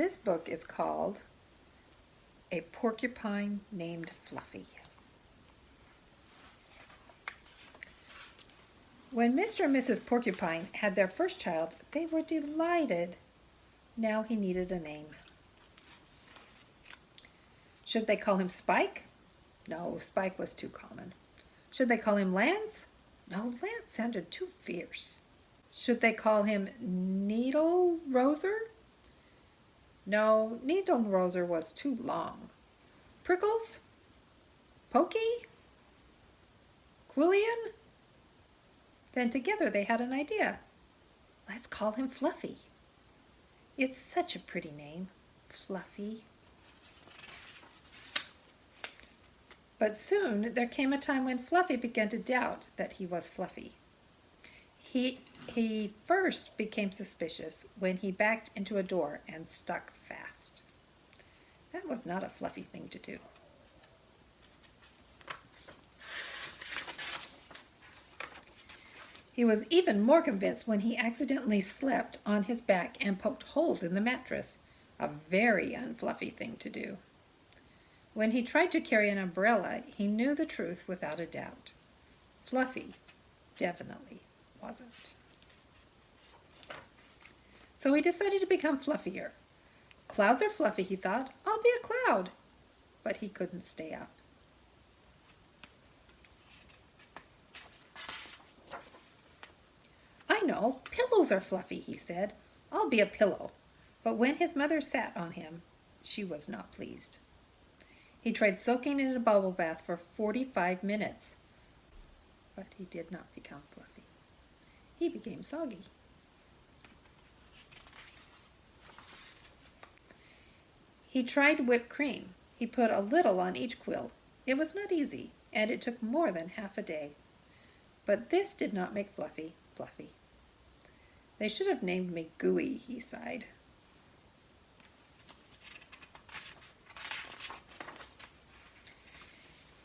This book is called A Porcupine Named Fluffy. When Mr. and Mrs. Porcupine had their first child, they were delighted. Now he needed a name. Should they call him Spike? No, Spike was too common. Should they call him Lance? No, Lance sounded too fierce. Should they call him Needle Roser? No, Needle Roser was too long. Prickles? Pokey? Quillian? Then together they had an idea. Let's call him Fluffy. It's such a pretty name, Fluffy. But soon there came a time when Fluffy began to doubt that he was Fluffy. He first became suspicious when he backed into a door and stuck fast. That was not a Fluffy thing to do. He was even more convinced when he accidentally slept on his back and poked holes in the mattress, a very un-Fluffy thing to do. When he tried to carry an umbrella, he knew the truth without a doubt. Fluffy definitely wasn't. So he decided to become fluffier. Clouds are fluffy, he thought. I'll be a cloud. But he couldn't stay up. I know, pillows are fluffy, he said. I'll be a pillow. But when his mother sat on him, she was not pleased. He tried soaking in a bubble bath for 45 minutes, but he did not become fluffy. He became soggy. He tried whipped cream. He put a little on each quill. It was not easy, and it took more than half a day. But this did not make Fluffy fluffy. They should have named me Gooey, he sighed.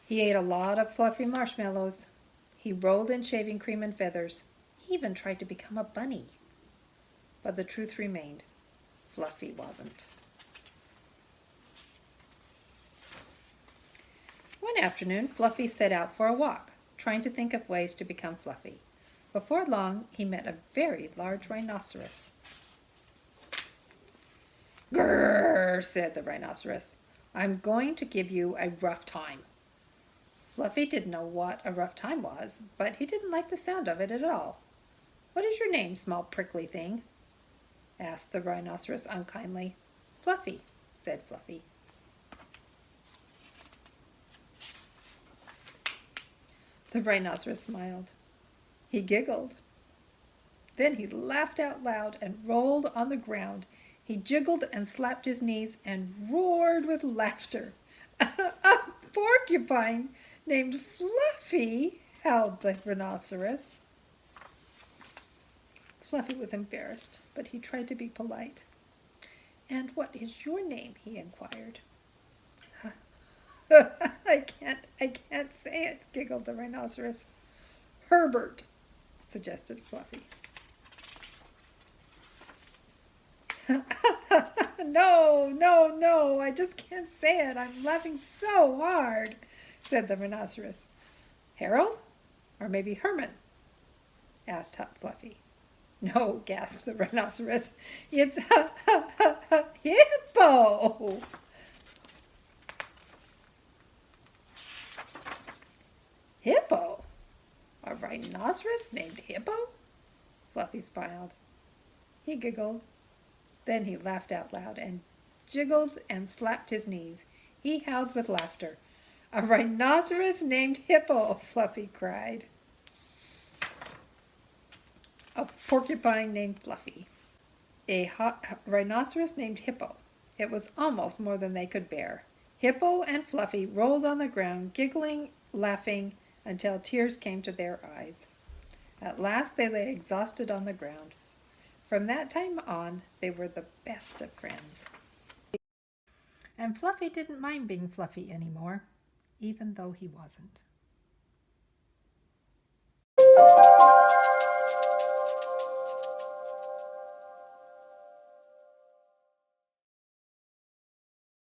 He ate a lot of fluffy marshmallows. He rolled in shaving cream and feathers. He even tried to become a bunny. But the truth remained. Fluffy wasn't. One afternoon, Fluffy set out for a walk, trying to think of ways to become fluffy. Before long, he met a very large rhinoceros. "Grrr," said the rhinoceros. "I'm going to give you a rough time." Fluffy didn't know what a rough time was, but he didn't like the sound of it at all. "What is your name, small prickly thing?" asked the rhinoceros unkindly. "Fluffy," said Fluffy. The rhinoceros smiled. He giggled. Then he laughed out loud and rolled on the ground. He jiggled and slapped his knees and roared with laughter. "A porcupine named Fluffy," howled the rhinoceros. Fluffy was embarrassed, but he tried to be polite. "And what is your name?" he inquired. I can't say it," giggled the rhinoceros. "Herbert," suggested Fluffy. No, I just can't say it. I'm laughing so hard," said the rhinoceros. "Harold? Or maybe Herman?" asked Fluffy. "No," gasped the rhinoceros. "It's Hippo." "Hippo? A rhinoceros named Hippo?" Fluffy smiled. He giggled. Then he laughed out loud and jiggled and slapped his knees. He howled with laughter. "A rhinoceros named Hippo," Fluffy cried. A porcupine named Fluffy. A rhinoceros named Hippo. It was almost more than they could bear. Hippo and Fluffy rolled on the ground, giggling, laughing, until tears came to their eyes. At last they lay exhausted on the ground. From that time on, they were the best of friends. And Fluffy didn't mind being Fluffy anymore, even though he wasn't.